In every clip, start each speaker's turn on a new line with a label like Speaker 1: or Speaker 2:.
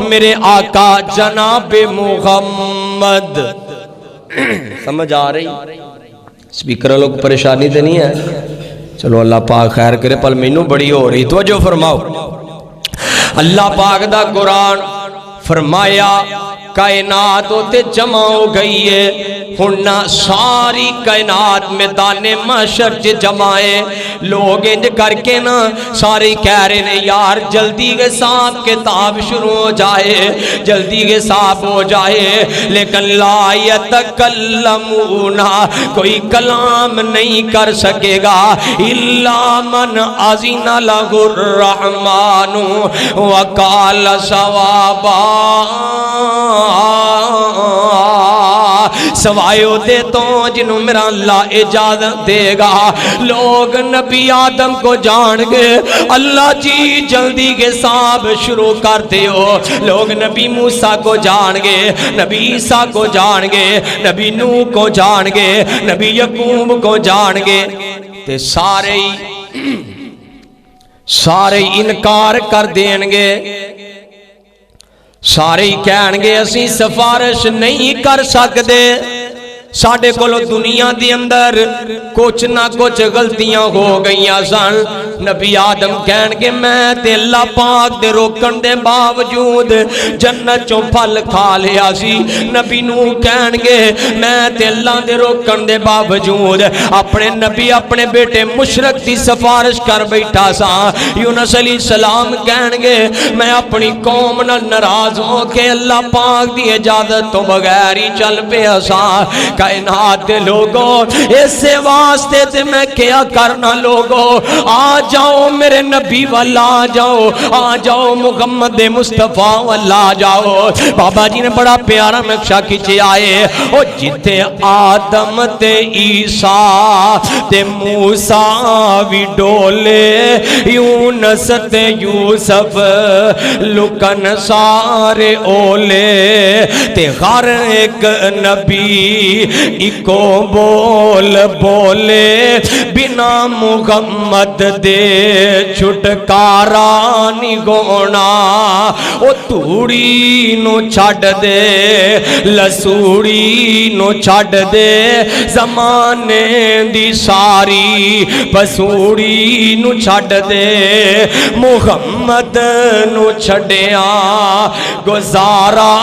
Speaker 1: میرے آقا جناب محمد. سمجھ آ رہی؟ سپیکر لوگ پریشانی تو نہیں ہے؟ چلو اللہ پاک خیر کرے. پل مینوں بڑی ہو رہی توجہ فرماؤ. اللہ پاک دا قرآن فرمایا کائنات ہوتے جمع ہو گئی ہے. ہننا ساری کائنات میدان محشر چ جمائے. لوگ انج کر کے نا ساری کہہ رہے ہیں یار جلدی کے ساتھ کتاب شروع ہو جائے, جلدی کے ساتھ ہو جائے. لیکن لا یتکلمون, کوئی کلام نہیں کر سکے گا الا من اذن لہ الرحمن وقال صوابا, سوائے دے تو جنہوں میرا اللہ اجازت دے گا. لوگ نبی آدم کو جان گے اللہ جی جلدی کے ساتھ شروع کرتے ہو. لوگ نبی موسیٰ کو جان گے, نبی عیسیٰ کو جان گے, نبی نوح کو جان گے, نبی یعقوب کو جان گے. تے سارے انکار کر دیں گے. سارے ہی کہن گے اسی سفارش نہیں کر سکتے, ساڑھے کولو دنیا دی اندر کچھ نہ کچھ غلطیاں ہو گئیاں سن. نبی آدم کہن گے میں تے اللہ پاک دے روکن دے باوجود جنت چوں پھل کھا لیا سی. نبی نوح کہن گے میں تے اللہ دے روکن دے باوجود اپنے نبی اپنے بیٹے مشرک دی سفارش کر بیٹھا سا. یونس علیہ السلام کہن گے میں اپنی قوم نال ناراض ہو کے اللہ پاک دی اجازت تو بغیر ہی چل پیا سا. کائنات دے لوگوں اس واسطے تے میں کیا کرنا لوگوں, آ جاؤ میرے نبی والا, آ جاؤ, آ جاؤ محمد مصطفیٰ والا آ جاؤ. بابا جی نے بڑا پیارا نقشہ کھینچے آئے. او جتے آدم تے عیسیٰ تے موسیٰ وی ڈولے, یونس تے یوسف لکن سارے اولے. تے ہر ایک نبی ایکو بول بولے بنا محمد دے چھٹکارا نہیں ہونا. او توڑی نو چھڈ دے, لسوڑی نو چھڈ دے, زمانے دی ساری پسوڑی نو چھڈ دے. محمد نو چھڈیا گزارا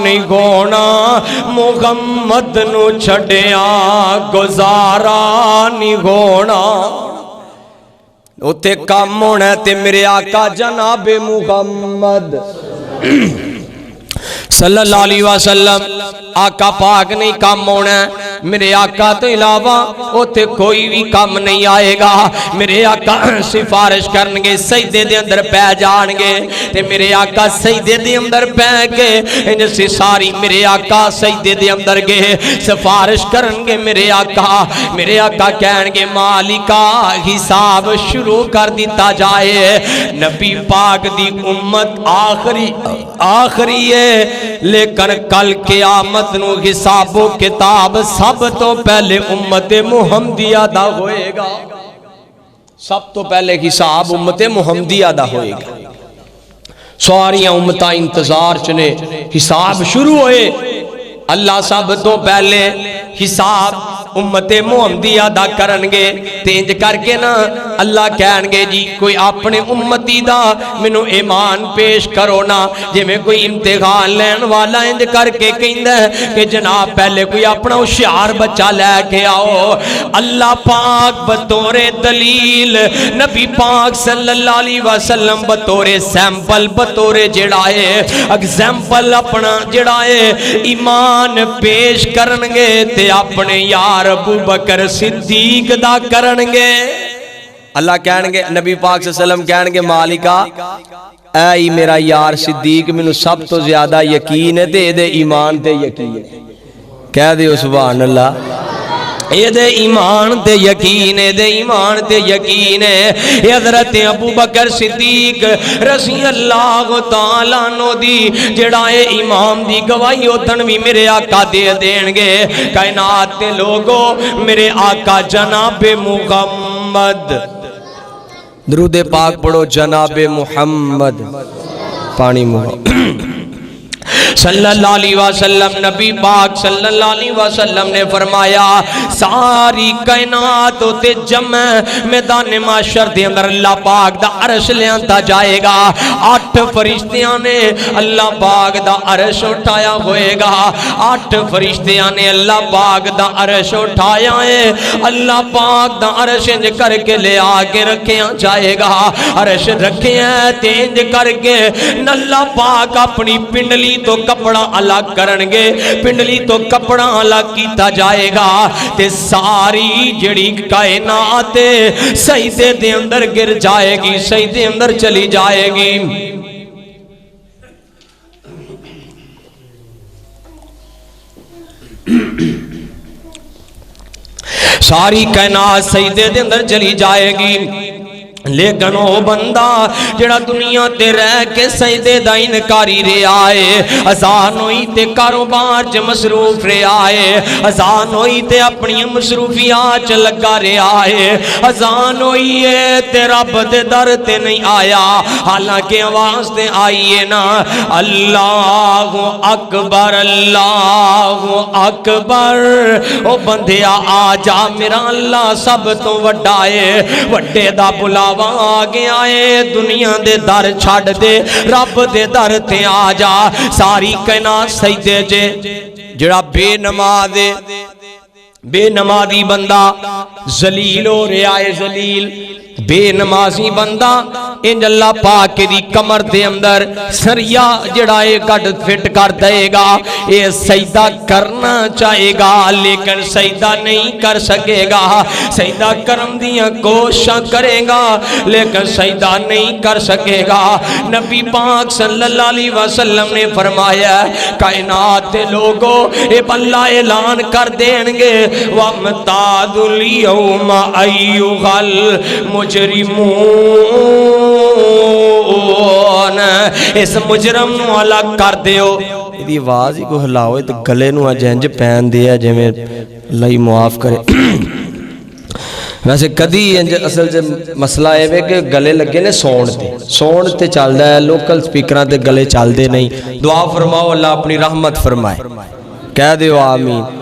Speaker 1: نہیں ہونا, محمد نو چھڑیا گزارا نہیں ہونا. اتے کام ہونا تے میرے آقا جناب محمد صلی اللہ علیہ وسلم آقا پاک نہیں کام ہونا. میرے آقا تو علاوہ اوتے کوئی بھی کام نہیں آئے گا. میرے آقا سفارش کرنگے سجدے دے اندر پہ جانگے تے میرے آقا سجدے دے اندر پہ گے ان سے ساری میرے آقا سجدے دے اندر گے سفارش کرنگے. میرے آقا کہنگے مالکا حساب شروع کر دیتا جائے. نبی پاک دی امت آخری ہے, لیکن کل قیامت نو حساب و کتاب سب تو پہلے امت محمدیہ دا ہوئے گا. سب تو پہلے حساب امت محمدیہ دا ہوئے گا. سواریاں امتہ انتظار چنے حساب شروع ہوئے. اللہ سب تو پہلے حساب امت محمدیہ دا کرنگے. تینج کر کے نا اللہ کہنگے جی کوئی اپنے امتی دا منو ایمان پیش کرو نا. جی میں کوئی امتحان لین والا انج کر کے کہندہ ہے کہ جناب پہلے کوئی اپنا ہوشیار بچہ لے کے آؤ. اللہ پاک بطور دلیل, نبی پاک صلی اللہ علیہ وسلم بطور سیمپل, بطور جڑائے ایگزامپل اپنا جڑائے ایمان پیش کرنگے تے اپنے یار ابو بکر صدیق دا کرنگے. اللہ کہنگے نبی پاک صلی اللہ علیہ وسلم کہنگے مالکا اے میرا یار صدیق منو سب تو زیادہ یقین ہے تے دے ایمان تے یقین ہے. کہہ دے سبحان اللہ. اے دے ایمان تے یقین ہے, دے ایمان تے یقین ہے. حضرت ابو بکر صدیق رضی اللہ تعالیٰ عنہ دی جڑائے امام دی گواہی اتن بھی میرے آقا دے دینگے. کائنات تے لوگوں میرے آقا جناب محمد, درود پاک پڑھو جناب محمد. پانی منہ صلی اللہ علیہ وسلم نبی پاک صلی اللہ علیہ وسلم نے فرمایا ساری کائنات تے جمع میدان معاشر دے اندر اللہ پاک دا عرش لے آتا جائے گا 8 فرشتیاں نے اللہ پاک دا عرش اٹھایا ہوئے گا 8 فرشتیاں نے اللہ پاک دا عرش اٹھایا ہے اللہ پاک دا عرش انج کر کے لے آگے رکھیا جائے گا عرش رکھیا تے انج کر کے اللہ پاک اپنی پنڈلی تو کپڑا الگ کرنگے پنڈلی تو کپڑا الگ کیتا جائے گا تے ساری جڑی کائنات سجدے دے اندر گر جائے گی سجدے اندر چلی جائے گی ساری کائنات سجدے دے اندر چلی جائے گی لیکن وہ بندہ جڑا دنیا تے رہ کے سجدے دا انکاری رہ آئے اذان ہوئی تے کاروبار چ مصروف رہ آئے اذان ہوئی تے اپنی مصروفیات چ لگا رہ آئے اذان ہوئی ہے تے رب دے در تے نہیں آیا حالانکہ آواز تے آئیے نا اللہ اکبر او بندیا آ جا میرا اللہ سب تو وڈا ہے وڈے دا بلا آگے آئے دنیا دے در چھڑ دے رب دے در تے آ جا ساری کائنات سجدے جے جڑا بے نمازی بندہ ذلیل ہو رہا ہے ذلیل بے نمازی بندہ انج اللہ پاک دی کمر دے اندر سریا جڑا اے گڈ فٹ کر دے گا اے سجدہ کرنا چاہے گا لیکن سجدہ نہیں کر سکے گا سجدہ کرم دیاں کوشاں کرے گا لیکن سجدہ نہیں کر سکے گا نبی پاک صلی اللہ علیہ وسلم نے فرمایا کائنات دے لوگوں اے اللہ اعلان کر دیں گے وَمْتَادُ الْيَوْمَ أَيُّهَا الْمُجْرِمُونَ اس مجرم نو الگ کر دیو یہ آواز ہی کو ہلاؤ تو گلے نو اجنج پین دیا جے میں اللہ معاف کرے ویسے کدی اصل سے مسئلہ ہے کہ گلے لگے نے سون تے چل دا ہے لوکل سپیکران تے گلے چل دے نہیں دعا فرماؤ اللہ اپنی رحمت فرمائے کہہ دیو آمین